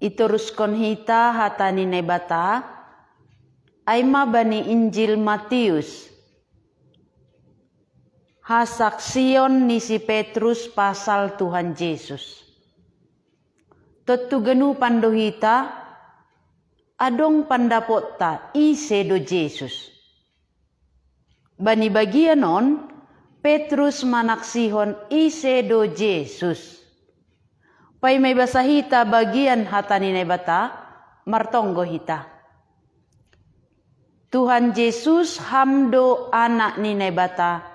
Ituruskon hita hatani nebata ay mabani Injil Matius. Hasaksion ni si Petrus pasal Tuhan Yesus. Tutuganu pandohita adong pandapot ta ise do Yesus. Bani bagian on Petrus manaksihon ise do Yesus. Pay may basahita bagian hatani nebata martonggo hita. Tuhan Yesus hamdo anak ni nebata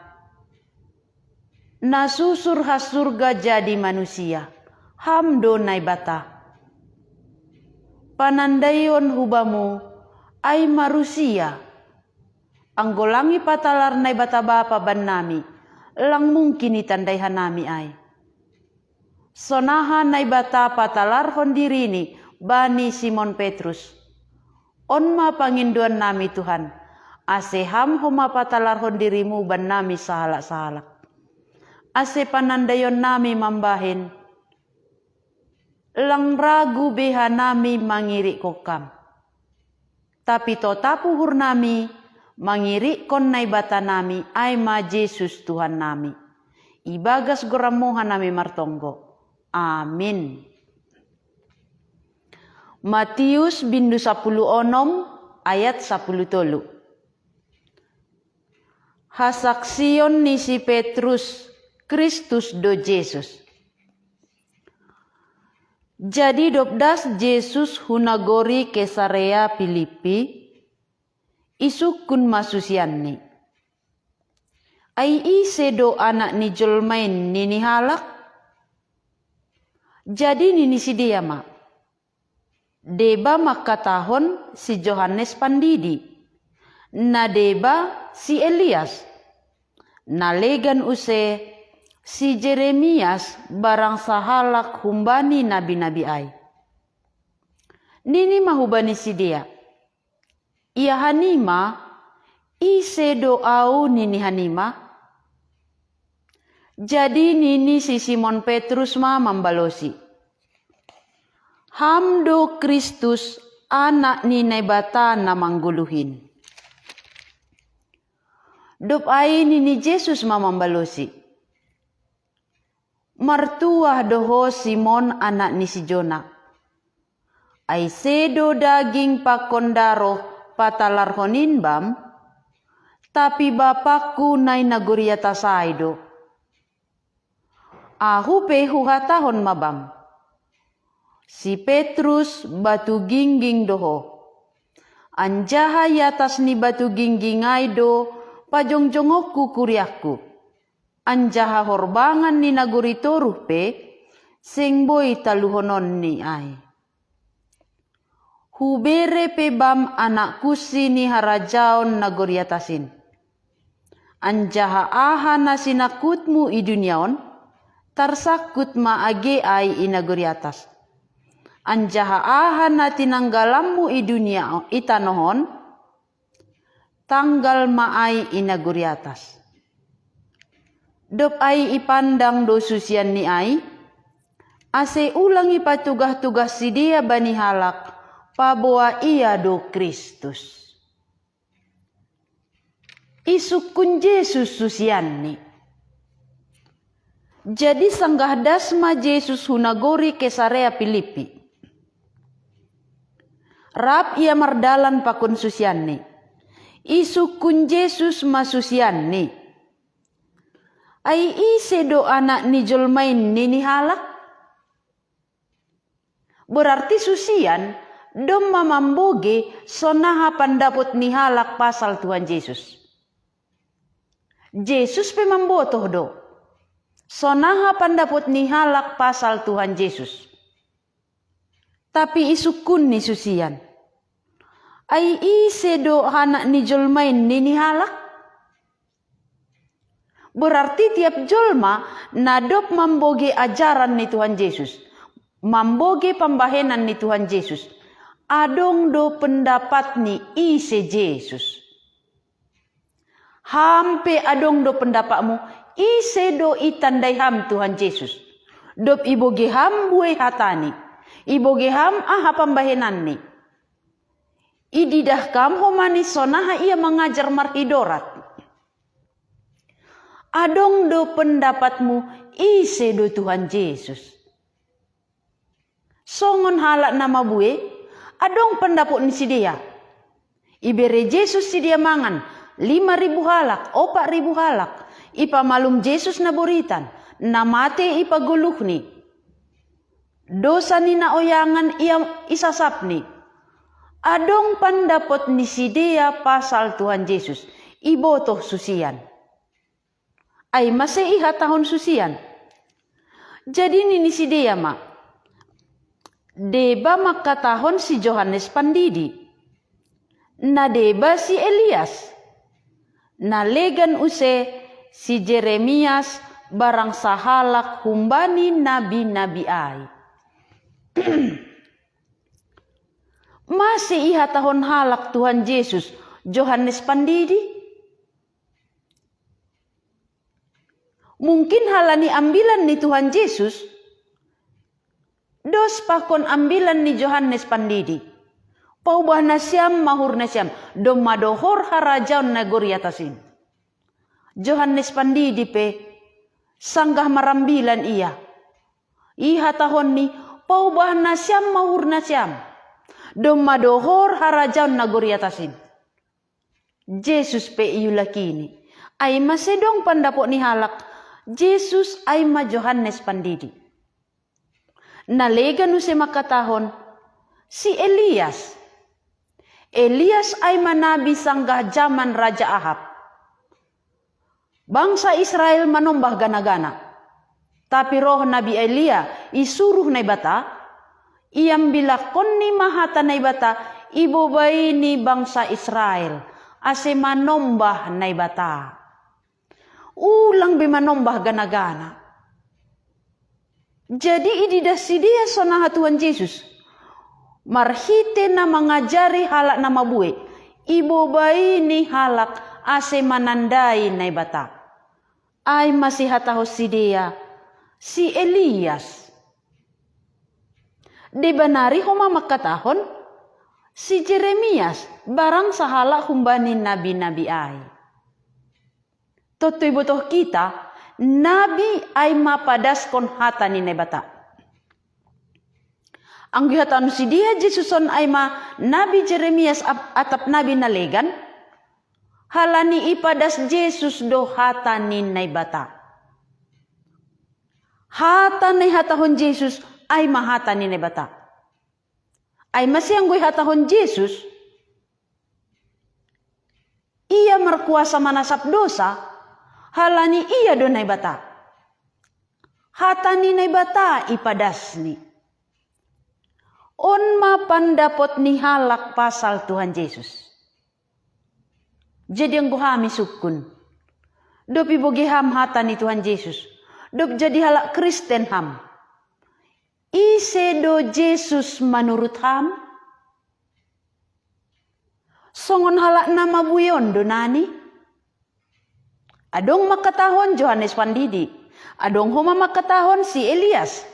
nasusur hasurga jadi manusia. Hamdo naibata. Panandayon hubamu ay marusia. Anggolangi patalar naibata bapa ban nami. Lang mungkin itandayhan nami ay. Sonahan naibata patalar hondirini bani Simon Petrus. Onma panginduan nami Tuhan. Aseham homa patalar hondirimu ban nami sahalak-sahalak. Ase panandayon nami mambahin. Lang ragu beha nami mangiri kokam. Tapi totapuhur nami mangiri kon naibata nami ay ma Yesus Tuhan nami. Ibagas goramuhan nami martonggo. Amin. Matius bindu 10 ayat 10. Hasaksion ni si Petrus Kristus do Yesus. Jadi dobdas Yesus hunagori Kesarea Filipi isukun masusianni. Ai ise do anak ni jolmain nini halak. Jadi nini si dia ma. Deba makatahon si Yohanes Pandidi. Na deba si Elias. Na legan use si Jeremias barang sahalak humbani nabi-nabi ay. Nini mahubani si dia. Ia hanima ise do au nini hanima. Jadi nini si Simon Petrus ma mambalosi. Hamdo Kristus anak ni nebata na mangguluhin. Dop ai nini Yesus ma mambalosi. Martua doho Simon anak ni si Jona. Ai sedo daging pakondaro patalar honin bam. Tapi bapakku nai naguriata saido. Ahu pehu hatahon mabam. Si Petrus batu gingging doho. Anjaha yatas ni batu gingging aido pajongjongokku kuriakku. Anjaha horbangan ni naguri toruh pe sing boy taluhonon ni ay. Hubere pe bam anakku sini harajaon naguri atasin. Anjaha aha nasinakutmu i duniaon tarsakut ma age ay inaguri atas. Anjaha aha na tinanggalammu i dunia itanohon tanggal ma ay inaguri atas. Dop ay ipandang do susian ni ay, ase ulang ipatugah-tugah si dia bani halak, pabawa ia do Kristus. Isukun Yesus susian ni. Jadi sanggah dasma Yesus hunagori Kesarea Filipi. Rap ia mardalan pakun susian ni. Isukun Yesus masusian ni. Ai ise do anak ni jolmain nini halak. Berarti susian dom mamamboge sonaha pandapot ni halak pasal Tuhan Yesus. Yesus pe mambotoh do. Sonaha pandapot ni halak pasal Tuhan Yesus. Tapi isukun ni susian. Ai ise do anak ni jolmain nini halak. Berarti tiap jolma nadop mamboge ajaran ni Tuhan Yesus. Mamboge pembahenan ni Tuhan Yesus. Adong do pendapat ni ise Yesus. Hampe adong do pendapatmu ise do itandai ham Tuhan Yesus. Dop iboge ham buai hatani. Ibogeham aha pambahenan ni. Ididah kam homani sonaha ia mengajar marhidorat. Adong do pendapatmu ise do Tuhan Yesus. Songon halak nama bue, adong pendapat ni si dia. Ibere Yesus si dia mangan 5.000 halak, 4.000 halak. Ipa malum Yesus na buritan, na mate ipa guluh ni. Dosa ni na oyangan ia isasap ni. Adong pendapat ni si dia pasal Tuhan Yesus. Ibotoh susian. Ay masih iha tahun susian. Jadi ni si dia mak. Deba makatahon si Yohanes Pandidi. Na deba si Elias. Na legan use si Jeremias barang sahalak humbani nabi-nabi ay. Masih iha tahun halak Tuhan Yesus Yohanes Pandidi. Mungkin halani ambilan ni Tuhan Yesus. Dos pakon ambilan ni Yohanes Pandidi. Paubah nasyam mahur nasyam. Dom madohor harajaun nagori atasin. Yohanes Pandidi pe. Sanggah marambilan ia. Iha tahun ni paubah nasyam mahur nasyam. Dom madohor harajaun nagori atasin. Yesus pe iulakini. Ay masedong pandapok ni halak. Yesus ay ma Yohanes Pandidi. Nalega nu se makatahon si Elias. Elias ay manabi sanggah zaman Raja Ahab. Bangsa Israel manombah gana-gana. Tapi roh Nabi Elia isuruh na bata. Iyam bilakon ni mahata na bata. Ibobay ni bangsa Israel. Ase manombah na bata. Ulang bimanombah gana-gana. Jadi ididasi dia sonaha Tuhan Yesus. Marhite na mengajari halak na mabue. Ibobay ni halak ase manandai na bata. Ay masih hataho si dia. Si Elias. Di banari homa makatahon. Si Jeremias barang sahala humbanin nabi-nabi ay. Totoy botoh kita, nabi ay mapadaskon hata ni nebata. Ang gihatan si dia Jesuson ay ma nabi Jeremias atap nabi nalegan. Halani ipadas Jesus do hata ni nebata. Hata ni hatahon Jesus ay mahata ni nebata. Ay masih ang hatahon Jesus. Ia merkuasa manasap dosa. Halani iya do na bata. Hata ni na bata ipadas ni. On mapandapot ni halak pasal Tuhan Yesus. Jadi ang guhami sukun. Dop ibogiham hata ni Tuhan Yesus. Dop jadi halak Kristen ham. Ise do Yesus menurut ham. Songon halak nama buyon do nani. Adong makatahon Yohanes Pandidi. Adong homa makatahon si Elias.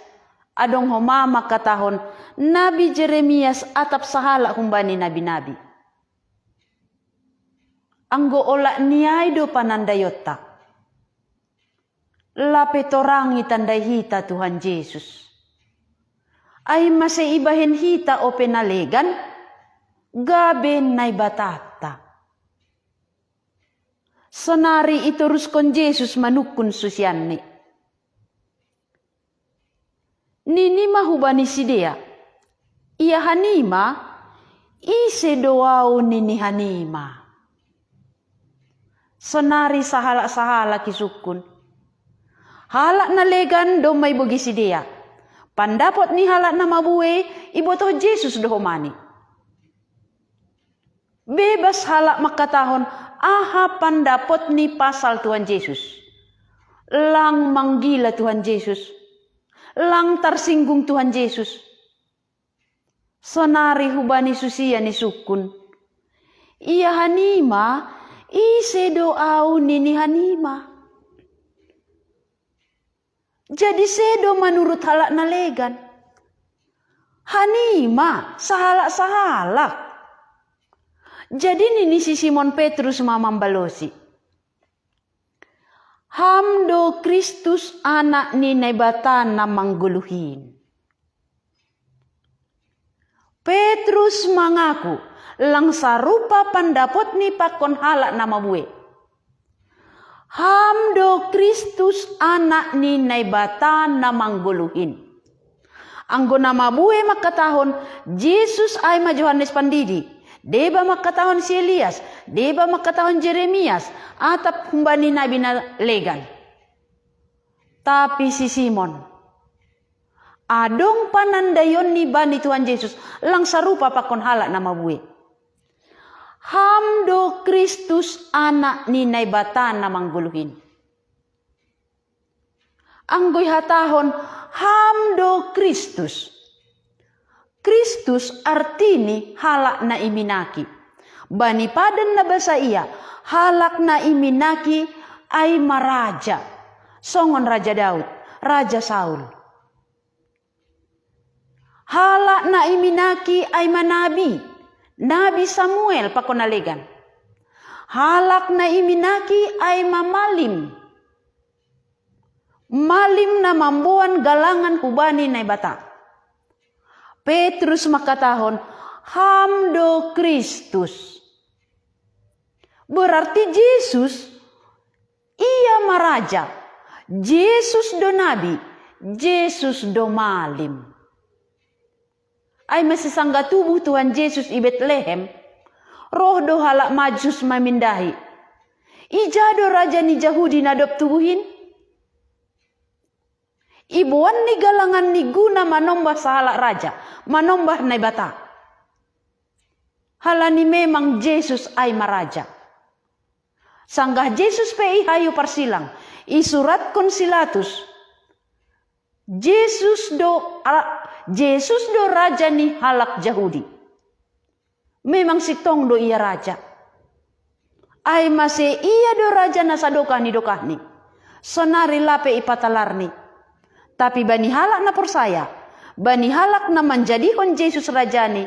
Adong homa makatahon Nabi Jeremias atap sahala humbani nabi-nabi. Anggo ola niay do panandayota. Lape torangi tandai hita Tuhan Yesus. Ay masaibahin hita o penalegan. Gaben nay batata. Sonari iturus kon Yesus manukun susyan ni. Nini mahubani si dia. Ia hanima, ise doau nini hanima. Sonari sahala kisukun. Halak na legan do may bugi si dia. Pandapot ni halak na mabue, ibotoh Yesus do humani. Bebas halak makatahon, aha pandapot ni pasal Tuhan Yesus. Lang manggila Tuhan Yesus. Lang tersinggung Tuhan Yesus. Sonari hubani susia ni sukun. Ia hanima, ise doau nini hanima. Jadi sedo menurut halak nalegan. Hanima, sahalak-sahalak. Jadi nini si Simon Petrus mamam balosi. Hamdo Kristus anak ni nebatan na mangguluhin. Petrus mengaku lang sarupa pandapot ni pakon halak nama bue. Hamdo Kristus anak ni nebatan na mangguluhin. Anggo nama bue makatahon Yesus ay ma Yohanes Pandidi. Deba makatahon si Elias, deba makatahon Jeremias, atap humbani nabi na legan. Tapi si Simon, adong panandayon ni bani Tuhan Yesus, lang sarupa pakon halak nama bue. Hamdo Kristus anak ni naibatan na mangguluhin. Anggoy hatahon, hamdo Kristus. Kristus artini halak na iminaki. Bani padan na basa iya, halak na iminaki ay maraja. Songon Raja Daud, Raja Saul. Halak na iminaki ay manabi, Nabi Samuel pakonalegan. Halak na iminaki ay mamalim. Malim na mambuan galangan hubani na bata. Petrus makatahon, hamdo Kristus. Berarti Yesus, ia maraja. Yesus do nabi, Yesus do malim. Ay masisangga tubuh Tuhan Yesus i Betlehem, roh do halak majus mamindahi. Ijado raja ni Yahudi nadop tubuhin. Ibuan ni galangan ni guna manombah sahalak raja, manombah na bata. Halani memang Yesus ay maraja. Sanggah Yesus pe hayu parsilang, isurat konsilatus. Yesus do raja ni halak Yahudi. Memang sitong do ia raja. Ay masih iya do raja na sadokah ni dokah ni. Sonari lape ipatalar ni. Tapi bani halak na persaya, bani halak na menjadikan Yesus rajani,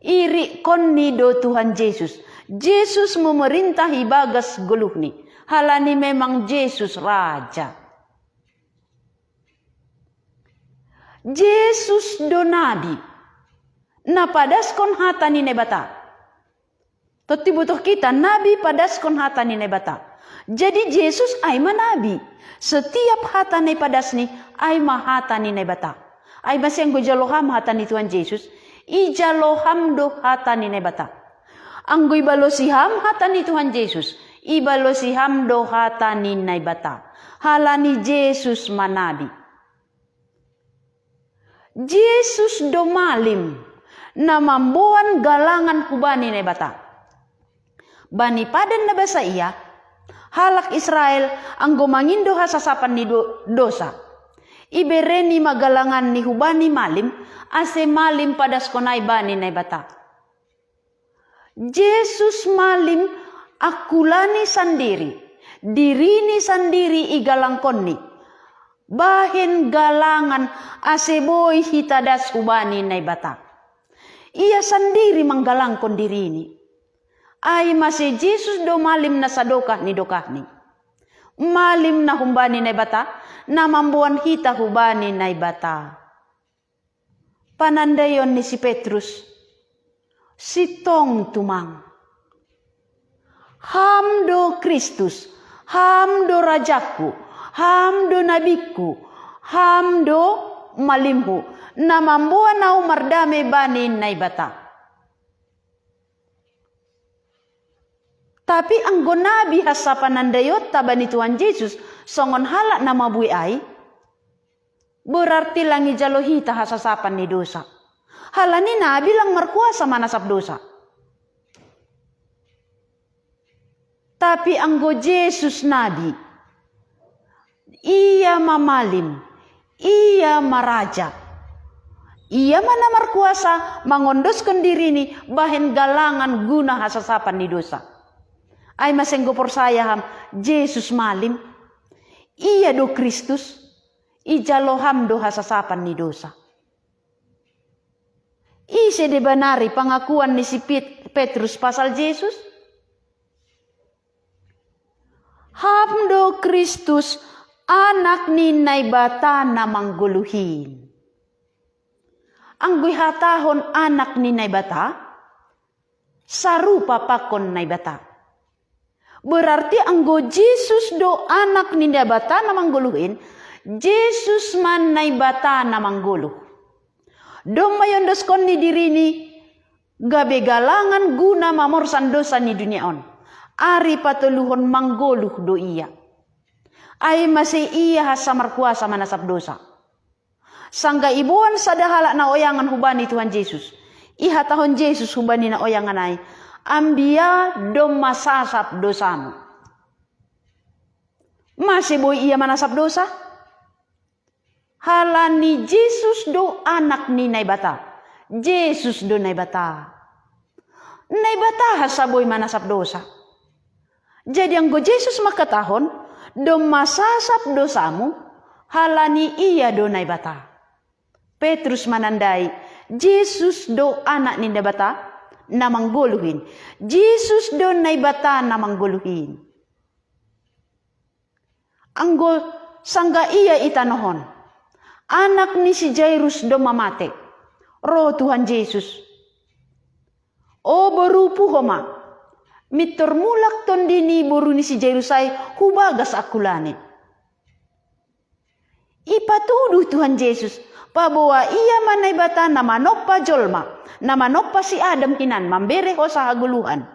iri kon ni do Tuhan Yesus. Yesus memerintahi bagas guluh ni. Halani memang Yesus raja. Yesus do nabi, na padaskon hata ni nebata. Toti butuh kita nabi padaskon hata ni nebata. Jadi Yesus ay manabi. Setiap hata ni padas ni ay mahata ni nebata. Ay masih anggo jaloham hata ni Tuhan Yesus. I jaloham do hata ni nebata. Anggoy balosiham hata ni Tuhan Yesus. I balosiham do hata ni nebata. Hala ni Yesus manabi. Yesus do malim. Na mambuan galangan kubani nebata. Bani padan na basa iya. Halak Israel anggo mangindo hasasapan ni dosa. Ibereni magalangan ni hubani malim, ase malim padas konay bani na bata. Yesus malim akulani sandiri, dirini sandiri igalangkon ni. Bahin galangan ase boy hitadas hubani na bata. Ia sandiri manggalangkon dirini. Ay masih Yesus do malim na sadokah ni dokah ni. Malim na humbani na bata, na mambuan hita hubani na bata. Panandayon ni si Petrus, sitong tumang. Hamdo Kristus, hamdo rajaku, hamdo nabiku, hamdo malimhu, na mambuan na umardame bani na bata. Tapi anggo nabi hasapan nandayot tabani Tuhan Yesus songon halak na mabui ay, berarti langi jalohita hasasapan ni dosa. Halani nabi lang merkuasa manasap dosa. Tapi anggo Yesus nabi, ia mamalim, ia maraja. Ia mana merkuasa mangondoskan diri ni bahen galangan guna hasasapan ni dosa. Ay masenggo persayaham Yesus malim. Iya do Kristus. Ijaloham do hasasapan ni dosa. Ise de banari pengakuan ni si Petrus pasal Yesus. Hamdo Kristus anak ni naibata na mangguluhin. Ang hatahon anak ni naibata, sarupa pakon naibata. Berarti anggo Jesus do anak ni naibata na mangguluhin, Jesus man naibata na mangguluh. Do mayondos kon ni diri ni gabe galangan guna mamorsan dosa ni dunia on. Ari patuluhon mangguluh do iya. Ay masih iya hasamar kuasa manasap dosa. Sangga ibuan sadahala na oyangan hubani Tuhan Yesus. Iha tahun Yesus hubani na oyangan ay. Ambia do masasap dosamu. Masih boy iya manasap dosa? Halani Yesus do anak ni naibata. Yesus do naibata. Naibata hasaboy manasap dosa. Jadi ang go Yesus makatahon, do masasap dosamu, halani iya do naibata. Petrus manandai, Yesus do anak ni naibata na mangguluhin. Yesus do naibata na mangguluhin. Anggo sangga iya itanohon. Anak ni si Jairus do mamate. Roh Tuhan Yesus. O berupu homa. Mitor mulak ton dini boru ni si Jairus ay hubagas akulanit. Ipatuduh Tuhan Yesus. Pabawa iya manay bata na manok pa jolma. Na manok pa si Adam hinan. Mambere ho sa haguluhan.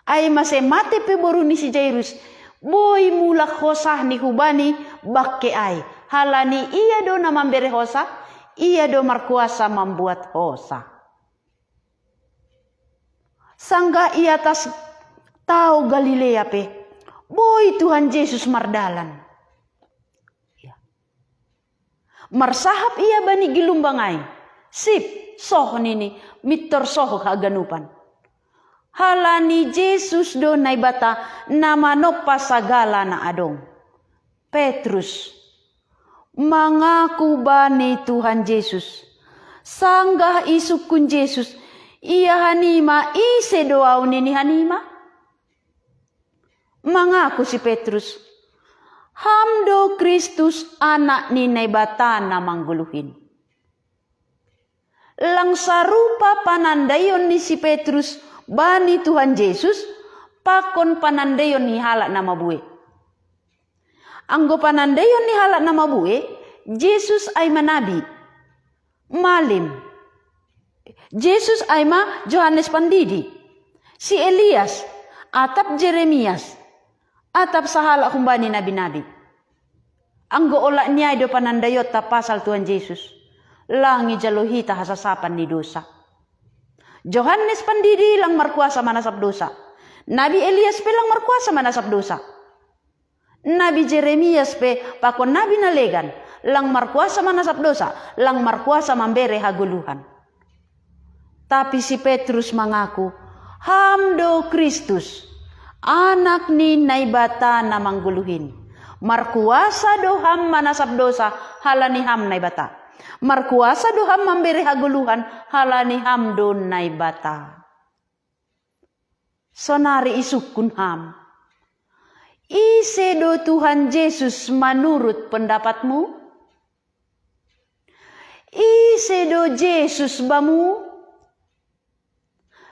Ay masemate pe boru ni si Jairus. Boy mulak hosah ni hubani bakke ay. Halani iya do na mambere hosa, iya do markuasa membuat hosa. Sangga ia tas tahu Galilea pe, boy Tuhan Yesus mardalan. Ya. Marsahap ia bani gilumbangai, sip soh nini, mitor soh haganupan. Halani Yesus do naibata nama nopa sagala na adong. Petrus. Mengaku bani Tuhan Yesus. Sanggah isukun Yesus. Ia hanima ise doau nini hanima. Mengaku si Petrus. Hamdo Kristus anak ni naibata na mangguluhin. Lang sarupa panandayon ni si Petrus bani Tuhan Yesus. Pakon panandayon ni halak na mabuhe. Anggo panandayon ni halak nama bue, Yesus ay manabi, malim. Yesus ay ma Johannes Pandidi, si Elias, atap Jeremias, atap sahala kumbani nabi-nabi. Anggo ola niya do panandayot ta pasal Tuhan Yesus, langi jalohita hasasapan ni dosa. Johannes Pandidi lang markuasa manasap dosa. Nabi Elias pe lang markuasa manasap dosa. Nabi Jeremias pe pakon nabi nalegan lang markuasa manasap dosa, lang markuasa membere haguluhan. Tapi si Petrus mengaku, hamdo Kristus, anak ni naibata na mangguluhin. Markuasa doham manasap dosa, halani ham naibata. Markuasa doham membere haguluhan, halani ham do naibata. Sonari isukun ham. Ise do Tuhan Yesus menurut pendapatmu? Ise do Yesus bamu?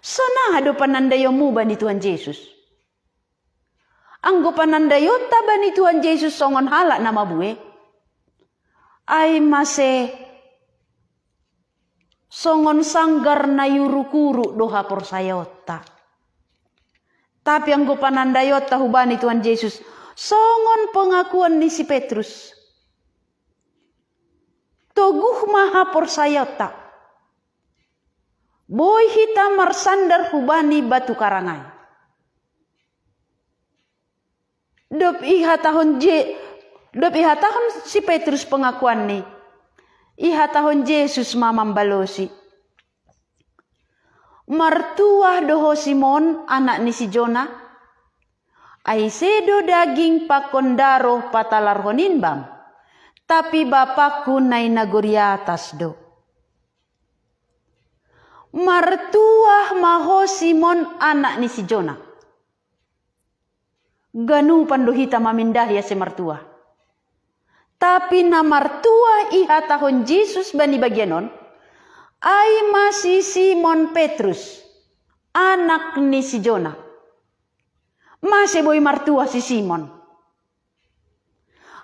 Sona do panandayomu bani Tuhan Yesus. Anggo panandayota bani Tuhan Yesus songon halak nama bue. Ay mase songon sanggar na yurukuru doha porsayota. Tapi anggo panandayot tahubani Tuhan Yesus, songon pengakuan ni si Petrus. Toguh maha porsayota. Boy hita marsandar hubani batu karangai. Dop iha tahun si Petrus pengakuan ni. Iha tahun Yesus mamam balosi. Martua doho Simon anak ni si Jona. Ay sedo daging pakondaro patalarhonin bam. Tapi bapakku nay naguriatas do. Martua maho Simon anak ni si Jona. Ganu pandohita mamindah ya si martua. Tapi na martua iha tahun Jesus bani bagianon ay masih Simon Petrus anak ni si Jona. Masih boy martua si Simon.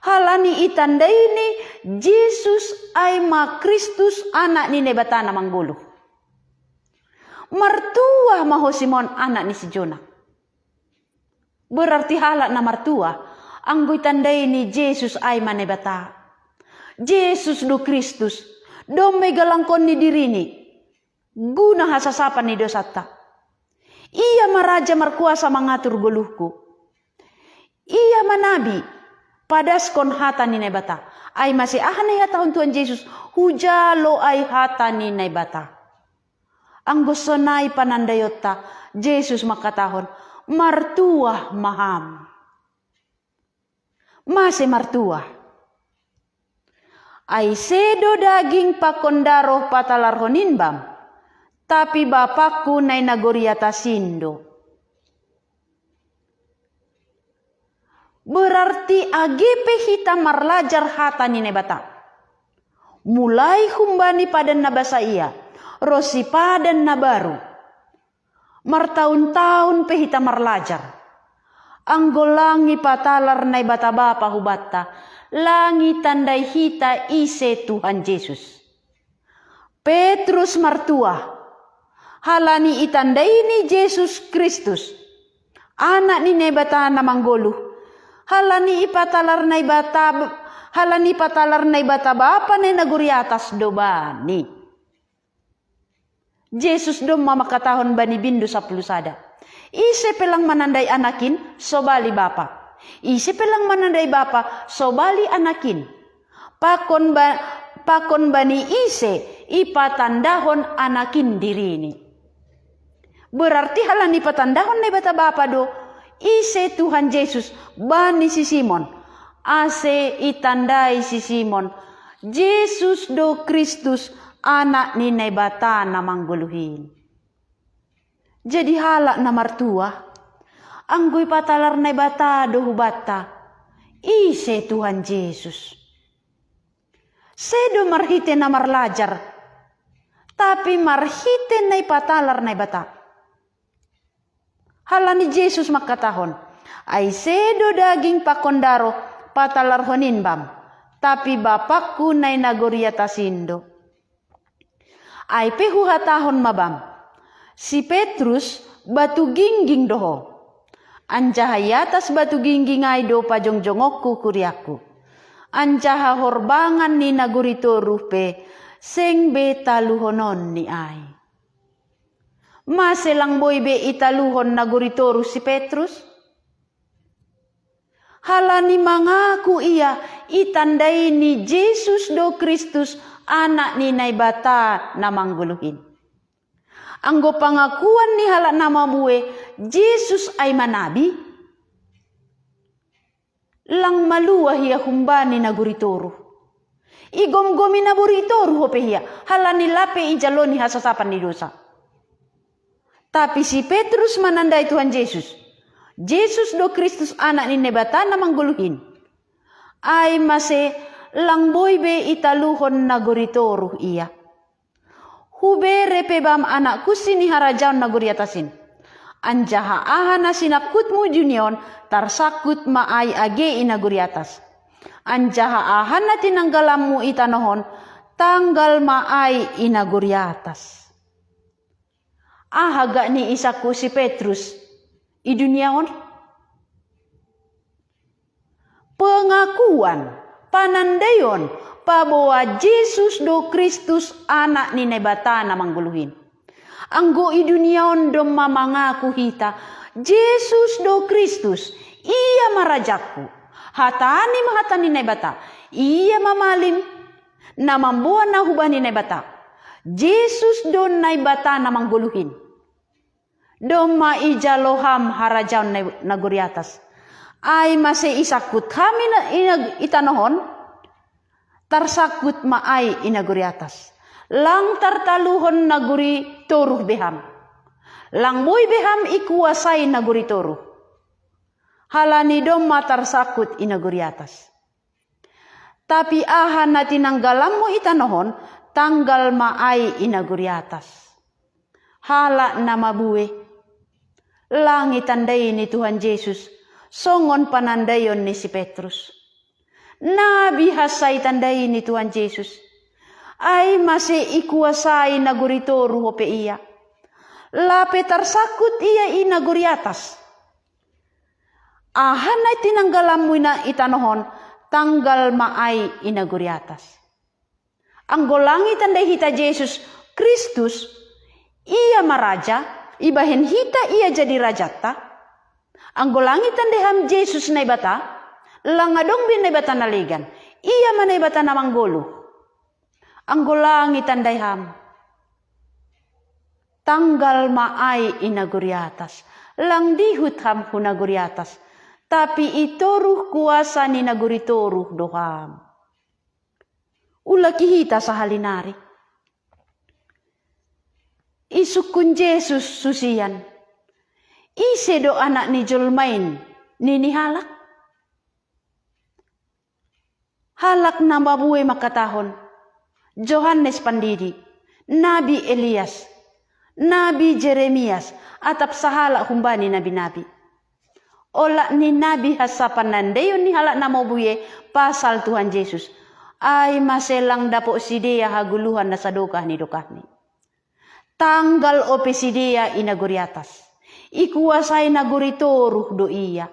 Halani itandai ni Jesus ay ma Kristus anak ni nebatana manggulu. Martua maho Simon anak ni si Jona. Berarti halak na martua anggoy tandai ni Jesus ay manebata. Jesus do Kristus do megalangkon ni dirini. Guna hasasapan ni dosata. Ia maraja markuasa mengatur goluhku. Ia manabi padaskon hata ni nebata. Ay masih ahane ya tahun Tuhan Yesus hujalo ay hata ni nebata. Ang gusto na'y panandayota, Jesus makatahon, martua maham. Mase martua. Ay sedo daging pakondaro patalarhonin bam, tapi bapakku na'y nagoriata sindo. Berarti agepe hita marlajar hata ni nebata. Mulai humbani padan nabasa iya. Rosi padan na baru. Martaun-taun pehita marlajar. Anggolangi patalar na bata bapa hubata. Langi tandai hita ise Tuhan Yesus. Petrus martua. Halani itandai ni Yesus Kristus. Anak ni nebata na manggolu. Halani ipatalar na bata. Halani patalar na bata bapa na naguri atas dobani. Jesus dom mamakatahon bani bindu sa pulusada. Ise pelang manandai anakin, sobali bapa. Ise pelang manandai bapa, sobali anakin. Pakon bani ise, ipatandahon anakin dirini. Berarti halani patandahon na bata bapa do, ise Tuhan Yesus, bani si Simon. Ase itandai si Simon. Jesus do Kristus, anak ni nebata na mangguluhin. Jadi halak na martua. Anggoy patalar nebata do hubata. Ise Tuhan Yesus. Sedo marhite na marlajar. Tapi marhite na patalar nebata. Halani Yesus makatahon. Ay sedo daging pakondaro patalar honin bam. Tapi bapakku na nagoriata sindo. Ay pehuhatahon mabam. Si Petrus batu gingging doho. Anjahayatas batu gingging ay do pajongjongoku kuriaku. Anjaha horbangan ni nagurito rupe seng betaluhonon ni ay. Maselang boy be italuhon naguritoru si Petrus. Halani mangaku ia itandai ni Jesus do Kristus anak ni naibata na mangguluhin. Anggo pangakuan ni halak nama bue, Jesus ay manabi. Lang maluah hiya humbani na guritoro. Igom-gomi na guritoro hope hiya. Halani lape ijaloni hasasapan ni dosa. Tapi si Petrus manandai Tuhan Yesus. Jesus do Kristus anak ni naibata na mangguluhin. Ay mase lang boy be italuhon na guritoruh iya. Hubere pebam anakku sini harajaon na guriatasin. Anjaha ahana sinakutmu junion tarsakut maay age inaguriatas. Anjaha ahana tinanggalamu itanohon tanggal maay inaguriatas. Ahaga ni isaku si Petrus iduniaon. Pengakuan panandayon pabawa Jesus do Kristus anak ni nebata na mangguluhin. Anggo iduniaon do mamangaku hita Jesus do Kristus iya marajaku. Hatani mahatani nebata iya mamalim na mambuan na hubani nebata. Jesus do nebata na mangguluhin. Do maijaloham harajaon na guriatas. Ay masih isakut kami na itanohon tarsakut maay inaguriatas. Lang tartaluhon naguri toruh beham. Lang boy beham ikuasai naguri toruh. Halani dom matar sakut inaguri atas. Tapi ahan na tinanggalam mo itanohon, tanggal maay inaguri atas. Hala na mabuwe. Langit anday ni Tuhan Yesus, songon panandayon ni si Petrus. Nabi hasay tanday ni Tuhan Yesus. Ay masih ikuasay naguri toruh hope iya. Lape tarsakut iya inaguri atas. Ahan na tinanggalam mo na itanohon, tanggal maay inaguri atas. Ang golangit anday hita Jesus Kristus, iya maraja, ibahin hita iya jadi rajata. Ang golangit anday ham Jesus na ibata, langadong bin na ibata naligan, iya man na ibata namang golo. Ang golangit anday ham, tanggal maay inaguri atas, lang dihut ham hunaguri atas. Tapi itoruh kuasa ni naguri toruh doham. Ula kihita sa halinari. Isukun Jesus susian. Ise do anak ni Julmain ni halak. Halak na mabuhay makatahon. Johannes Pandidi, Nabi Elias, Nabi Jeremias, atap sahala humbani nabi-nabi. Ola ni Nabi hasapan nandayon ni halak na mabuye pasal Tuhan Yesus. Ay maselang dapo si dia haguluhan na sa dokah ni. Tanggal ope si dia inaguri atas. Ikuasay naguri toruh do iya.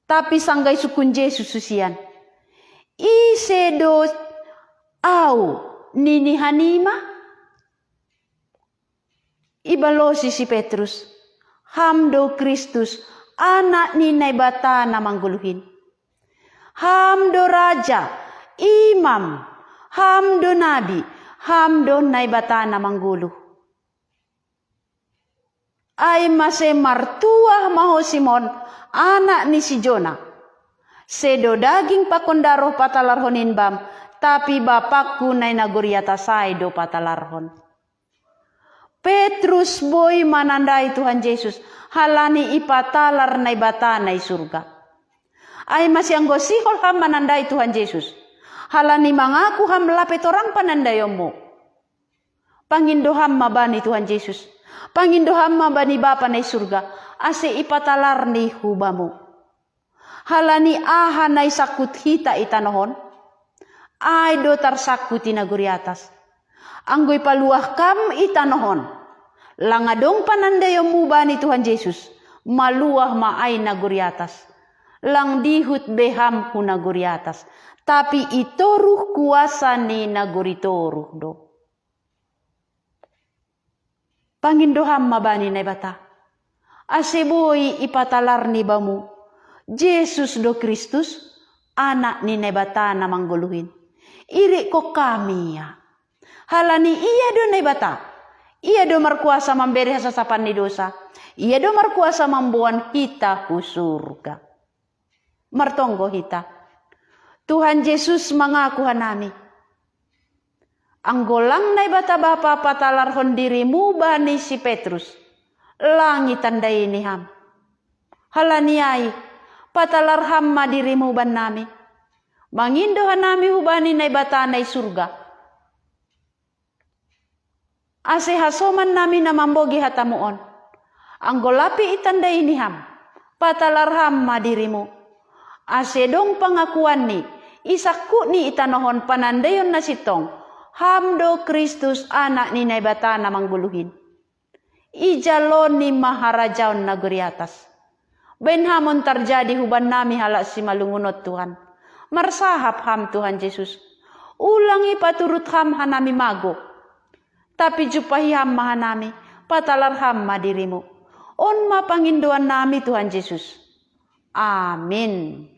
Tapi sanggay sukun Yesus susian. Ise do au nini hanima. Ibalosi si Petrus. Hamdo Kristus. Anak ni naibata na mangguluhin. Hamdo raja, imam, hamdo nabi, hamdo naibata na mangguluh. Ay mase martuah maho Simon, anak ni si Jona. Sedo daging pakondaro patalarhonin bam, tapi bapakku nay naguriatasay do patalarhon. Petrus boy manandai Tuhan Yesus. Halani ipatalar na ibata na surga. Ay masyang gosihol ham manandai Tuhan Yesus. Halani mangaku ham lapet orang panandayon mo. Pangindoham mabani Tuhan Yesus. Pangindoham mabani Bapa na surga. Ase ipatalar ni hubamu. Halani aha na isakut hita itanohon. Ay do tarsakut inaguri atas. Anggoy paluah kam itanohon. Langadong panandayo muba ni Tuhan Yesus, maluah maay naguri atas. Lang dihut beham hu naguri atas. Tapi itoruh kuasa ni naguri toruh do. Pangindoham mabani na ibata. Aseboy ipatalar ni bamu. Jesus do Kristus, anak ni nebata na mangguluhin. Iri ko kami ya. Halani iya do nebata. Ia do markuasa memberi hasasapan ni dosa. Ia do markuasa membuan kita ku surga. Martonggo hita. Tuhan Yesus mengaku hanami. Anggolang na ibata bapa patalarhon dirimu bani si Petrus. Langit tandai ni ham. Halaniai patalarham ma dirimu ban nami. Mangindo hanami hubani na ibata na surga. Ase hasoman nami na mambogi hatamuon. Ang golapi itandai ni ham. Patalarham madirimu. Ase dong pangakuan ni. Isaku ni itanohon panandayon na sitong. Hamdo Kristus anak ni naibata na mangguluhin. Ijalon ni maharajaon naguri atas. Benhamon terjadi huban nami halak si malungunot Tuhan. Marsahap ham Tuhan Yesus. Ulangi paturut ham hanami mago. Tapi jupahiham mahanami, patalarham madirimu. On mapanginduan nami Tuhan Yesus. Amin.